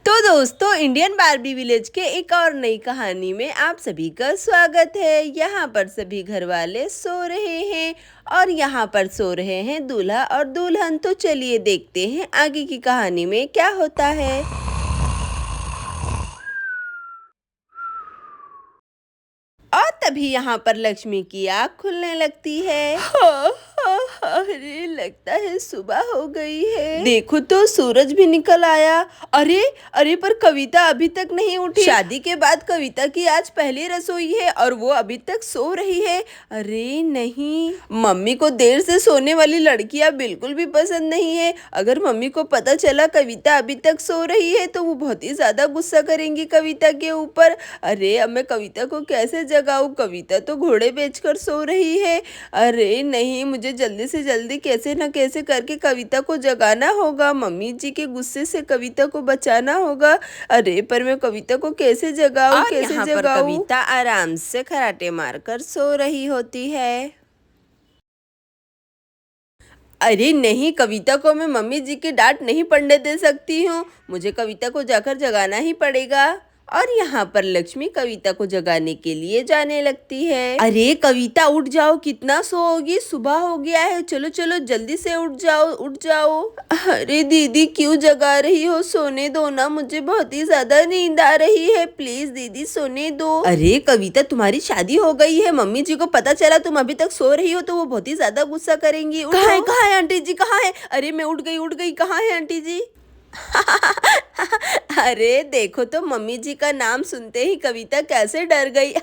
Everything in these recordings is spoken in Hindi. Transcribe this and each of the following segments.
तो दोस्तों, इंडियन बारबी विलेज के एक और नई कहानी में आप सभी का स्वागत है। यहाँ पर सभी घर वाले सो रहे हैं और यहाँ पर सो रहे हैं दूल्हा और दुल्हन। तो चलिए देखते हैं आगे की कहानी में क्या होता है। और तभी यहाँ पर लक्ष्मी की आँख खुलने लगती है। अरे लगता है सुबह हो गई है। देखो तो सूरज भी निकल आया। अरे अरे पर कविता अभी तक नहीं उठी। शादी के बाद कविता की आज पहली रसोई है और वो अभी तक सो रही है। अरे नहीं, मम्मी को देर से सोने वाली लड़कियां बिल्कुल भी पसंद नहीं है। अगर मम्मी को पता चला कविता अभी तक सो रही है तो वो बहुत ही ज्यादा गुस्सा करेंगी कविता के ऊपर। अरे अब मैं कविता को कैसे जगाऊं? कविता तो घोड़े बेचकर सो रही है। अरे नहीं, मुझे जल्दी से जल्दी कैसे न कैसे करके कविता को जगाना होगा। मम्मी जी के गुस्से से कविता को बचाना होगा। अरे पर मैं कविता को कैसे जगाऊं, कैसे जगाऊं? कविता आराम से खराटे मारकर सो रही होती है। अरे नहीं, कविता को मैं मम्मी जी की डांट नहीं पड़ने दे सकती हूँ। मुझे कविता को जाकर जगाना ही पड़ेगा। और यहाँ पर लक्ष्मी कविता को जगाने के लिए जाने लगती है। अरे कविता उठ जाओ, कितना सोओगी? सुबह हो गया है, चलो चलो जल्दी से उठ जाओ, उठ जाओ। अरे दीदी क्यों जगा रही हो? सोने दो ना, मुझे बहुत ही ज्यादा नींद आ रही है। प्लीज दीदी सोने दो। अरे कविता, तुम्हारी शादी हो गई है, मम्मी जी को पता चला तुम अभी तक सो रही हो तो वो बहुत ही ज्यादा गुस्सा करेंगी। कहाँ है आंटी जी, कहाँ है? अरे मैं उठ गई, कहाँ है आंटी जी? अरे देखो तो मम्मी जी का नाम सुनते ही कविता कैसे डर गई।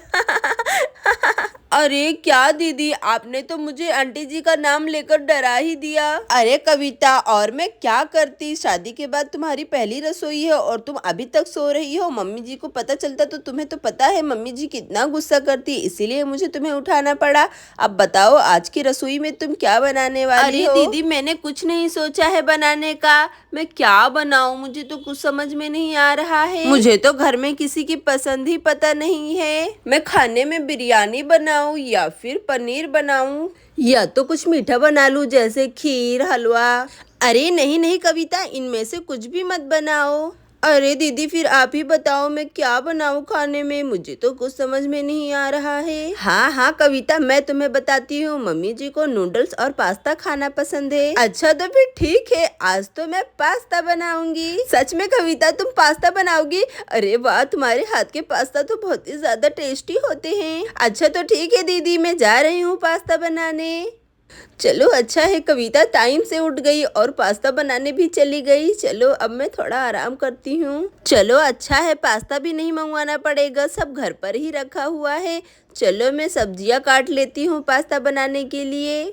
अरे क्या दीदी, आपने तो मुझे आंटी जी का नाम लेकर डरा ही दिया। अरे कविता, और मैं क्या करती? शादी के बाद तुम्हारी पहली रसोई है और तुम अभी तक सो रही हो। मम्मी जी को पता चलता तो तुम्हें तो पता है मम्मी जी कितना गुस्सा करती, इसीलिए मुझे तुम्हें उठाना पड़ा। अब बताओ आज की रसोई में तुम क्या बनाने वाली हो? अरे दीदी, मैंने कुछ नहीं सोचा है बनाने का। मैं क्या बनाऊं? मुझे तो कुछ समझ में नहीं आ रहा है। मुझे तो घर में किसी की पसंद ही पता नहीं है। मैं खाने में बिरयानी बनाऊं या फिर पनीर बनाऊं या तो कुछ मीठा बना लूं जैसे खीर, हलवा। अरे नहीं नहीं कविता, इनमें से कुछ भी मत बनाओ। अरे दीदी फिर आप ही बताओ मैं क्या बनाऊं खाने में? मुझे तो कुछ समझ में नहीं आ रहा है। हाँ कविता, मैं तुम्हें बताती हूँ। मम्मी जी को नूडल्स और पास्ता खाना पसंद है। अच्छा तो फिर ठीक है, आज तो मैं पास्ता बनाऊंगी। सच में कविता, तुम पास्ता बनाओगी? अरे वाह, तुम्हारे हाथ के पास्ता तो बहुत ही ज्यादा टेस्टी होते हैं। अच्छा तो ठीक है दीदी, मैं जा रही हूँ पास्ता बनाने। चलो अच्छा है, कविता टाइम से उठ गई और पास्ता बनाने भी चली गई। चलो अब मैं थोड़ा आराम करती हूँ। चलो अच्छा है, पास्ता भी नहीं मंगवाना पड़ेगा, सब घर पर ही रखा हुआ है। चलो मैं सब्जियां काट लेती हूँ पास्ता बनाने के लिए,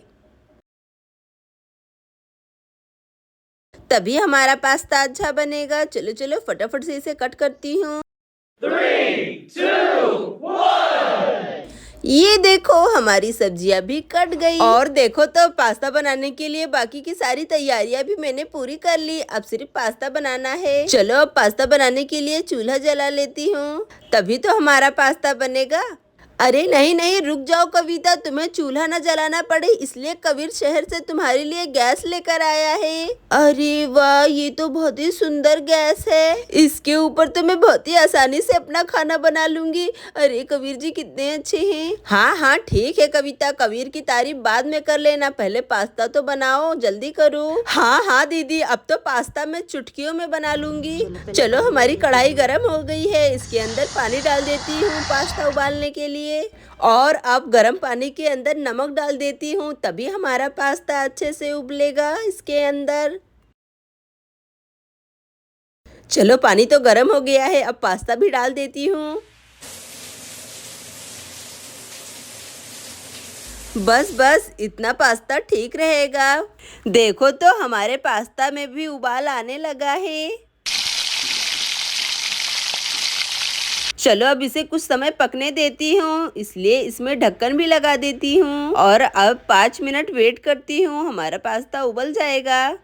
तभी हमारा पास्ता अच्छा बनेगा। चलो चलो फटाफट से इसे कट करती हूँ। 3, 2, 1 ये देखो हमारी सब्जियां भी कट गई। और देखो तो पास्ता बनाने के लिए बाकी की सारी तैयारियां भी मैंने पूरी कर ली। अब सिर्फ पास्ता बनाना है। चलो अब पास्ता बनाने के लिए चूल्हा जला लेती हूँ, तभी तो हमारा पास्ता बनेगा। अरे नहीं नहीं, रुक जाओ कविता, तुम्हें चूल्हा न जलाना पड़े इसलिए कबीर शहर से तुम्हारे लिए गैस लेकर आया है। अरे वाह, ये तो बहुत ही सुंदर गैस है। इसके ऊपर तो मैं बहुत ही आसानी से अपना खाना बना लूंगी। अरे कबीर जी कितने अच्छे हैं। हाँ ठीक है कविता, कबीर की तारीफ बाद में कर लेना, पहले पास्ता तो बनाओ, जल्दी करो। हाँ दीदी, अब तो पास्ता मैं चुटकियों में बना लूंगी। चलो हमारी कढ़ाई गर्म हो गई है, इसके अंदर पानी डाल देती हूँ पास्ता उबालने के लिए। और अब गर्म पानी के अंदर नमक डाल देती हूँ, तभी हमारा पास्ता अच्छे से उबलेगा इसके अंदर। चलो पानी तो गर्म हो गया है, अब पास्ता भी डाल देती हूँ। बस इतना पास्ता ठीक रहेगा। देखो तो हमारे पास्ता में भी उबाल आने लगा है। चलो अब इसे कुछ समय पकने देती हूँ, इसलिए इसमें ढक्कन भी लगा देती हूँ और अब 5 मिनट वेट करती हूँ, हमारा पास्ता उबल जाएगा।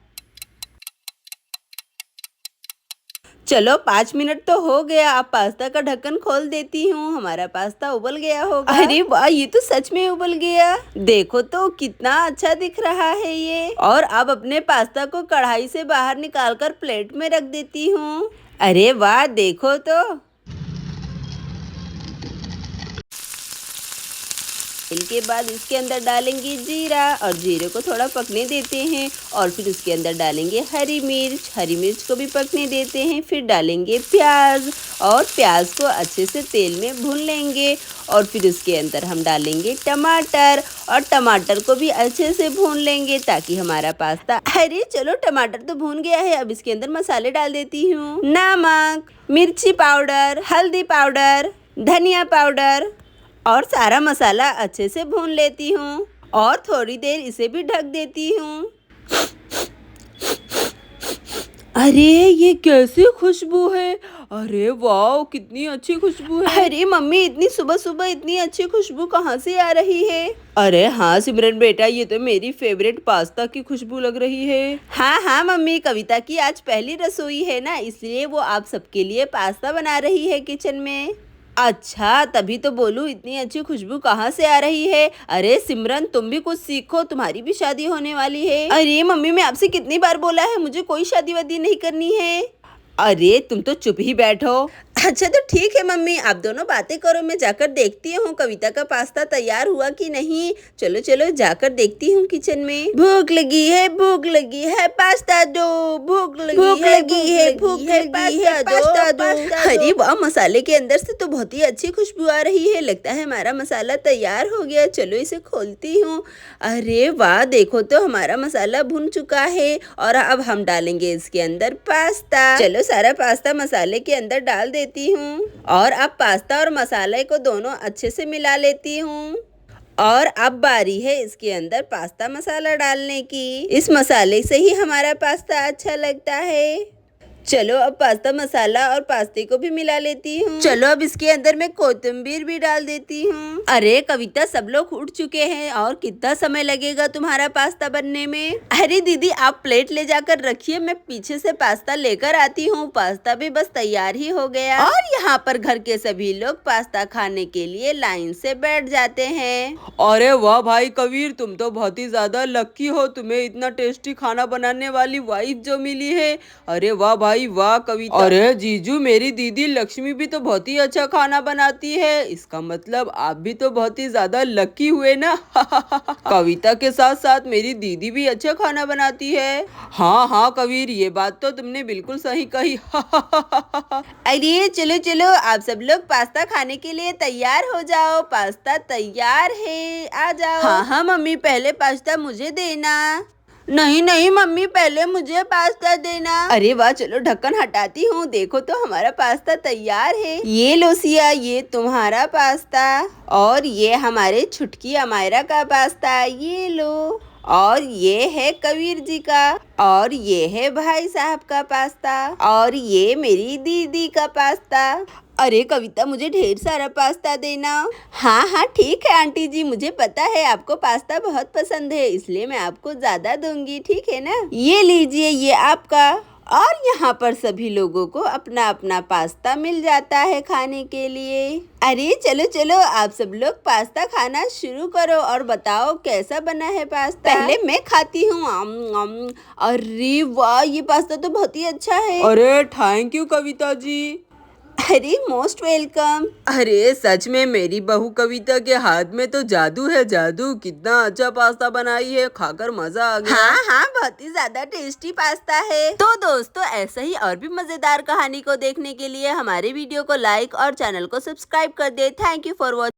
चलो 5 मिनट तो हो गया, अब पास्ता का ढक्कन खोल देती हूँ। हमारा पास्ता उबल गया होगा। अरे वाह, ये तो सच में उबल गया। देखो तो कितना अच्छा दिख रहा है ये। और अब अपने पास्ता को कढ़ाई से बाहर निकालकर प्लेट में रख देती हूँ। अरे वाह, देखो तो। इसके बाद इसके अंदर डालेंगे जीरा और जीरे को थोड़ा पकने देते हैं और फिर उसके अंदर डालेंगे हरी मिर्च को भी पकने देते हैं। फिर डालेंगे प्याज और प्याज को अच्छे से तेल में भून लेंगे और फिर उसके अंदर हम डालेंगे टमाटर और टमाटर को भी अच्छे से भून लेंगे ताकि हमारा पास्ता। अरे चलो, टमाटर तो भून गया है। अब इसके अंदर मसाले डाल देती हूँ। नमक, मिर्ची पाउडर, हल्दी पाउडर, धनिया पाउडर और सारा मसाला अच्छे से भून लेती हूँ और थोड़ी देर इसे भी ढक देती हूँ। अरे ये कैसी खुशबू है। अरे वाह, कितनी अच्छी खुशबू है। अरे मम्मी, इतनी सुबह सुबह इतनी अच्छी खुशबू कहाँ से आ रही है? अरे हाँ सिमरन बेटा, ये तो मेरी फेवरेट पास्ता की खुशबू लग रही है। हाँ मम्मी, कविता की आज पहली रसोई है ना, इसलिए वो आप सबके लिए पास्ता बना रही है किचन में। अच्छा, तभी तो बोलूं इतनी अच्छी खुशबू कहाँ से आ रही है। अरे सिमरन, तुम भी कुछ सीखो, तुम्हारी भी शादी होने वाली है। अरे मम्मी, मैं आपसे कितनी बार बोला है, मुझे कोई शादी वादी नहीं करनी है। अरे तुम तो चुप ही बैठो। अच्छा तो ठीक है मम्मी, आप दोनों बातें करो, मैं जाकर देखती हूँ कविता का पास्ता तैयार हुआ कि नहीं। चलो चलो, जाकर देखती हूँ किचन में। भूख लगी है, पास्ता दो। भूख लगी है, पास्ता दो। अरे वाह, मसाले के अंदर से तो बहुत ही अच्छी खुशबू आ रही है। लगता है हमारा मसाला तैयार हो गया। चलो इसे खोलती हूँ। अरे वाह, देखो तो हमारा मसाला भुन चुका है और अब हम डालेंगे इसके अंदर पास्ता। चलो सारा पास्ता मसाले के अंदर डाल देती हूँ और अब पास्ता और मसाले को दोनों अच्छे से मिला लेती हूँ। और अब बारी है इसके अंदर पास्ता मसाला डालने की। इस मसाले से ही हमारा पास्ता अच्छा लगता है। चलो अब पास्ता मसाला और पास्ते को भी मिला लेती हूँ। चलो अब इसके अंदर मैं कोथिंबीर भी डाल देती हूँ। अरे कविता, सब लोग उठ चुके हैं और कितना समय लगेगा तुम्हारा पास्ता बनने में? अरे दीदी, आप प्लेट ले जाकर रखिए, मैं पीछे से पास्ता लेकर आती हूँ। पास्ता भी बस तैयार ही हो गया और यहाँ पर घर के सभी लोग पास्ता खाने के लिए लाइन से बैठ जाते हैं। अरे वाह भाई कबीर, तुम तो बहुत ही ज्यादा लकी हो, तुम्हें इतना टेस्टी खाना बनाने वाली वाइफ जो मिली है। अरे वाह भाई वाह कविता। अरे जीजू, मेरी दीदी लक्ष्मी भी तो बहुत ही अच्छा खाना बनाती है। इसका मतलब आप भी तो बहुत ही ज्यादा लकी हुए ना। कविता के साथ साथ मेरी दीदी भी अच्छा खाना बनाती है। हाँ कबीर, ये बात तो तुमने बिल्कुल सही कही। अरे चलो चलो, आप सब लोग पास्ता खाने के लिए तैयार हो जाओ। पास्ता तैयार है, आ जाओ। हाँ मम्मी, पहले पास्ता मुझे देना। नहीं मम्मी, पहले मुझे पास्ता देना। अरे वाह, चलो ढक्कन हटाती हूँ। देखो तो हमारा पास्ता तैयार है। ये लो सिया, ये तुम्हारा पास्ता और ये हमारे छुटकी अमायरा का पास्ता, ये लो। और ये है कबीर जी का और ये है भाई साहब का पास्ता और ये मेरी दीदी का पास्ता। अरे कविता, मुझे ढेर सारा पास्ता देना। हाँ ठीक है आंटी जी, मुझे पता है आपको पास्ता बहुत पसंद है, इसलिए मैं आपको ज्यादा दूंगी, ठीक है ना। ये लीजिए, ये आपका। और यहाँ पर सभी लोगों को अपना अपना पास्ता मिल जाता है खाने के लिए। अरे चलो चलो, आप सब लोग पास्ता खाना शुरू करो और बताओ कैसा बना है पास्ता। पहले मैं खाती हूँ। अरे वाह, ये पास्ता तो बहुत ही अच्छा है। अरे थैंक यू कविता जी। अरे मोस्ट वेलकम। अरे सच में मेरी बहू कविता के हाथ में तो जादू है, जादू। कितना अच्छा पास्ता बनाई है, खाकर मजा आ गया। हाँ, बहुत ही ज्यादा टेस्टी पास्ता है। तो दोस्तों, ऐसा ही और भी मजेदार कहानी को देखने के लिए हमारे वीडियो को लाइक और चैनल को सब्सक्राइब कर दे। Thank you for watching.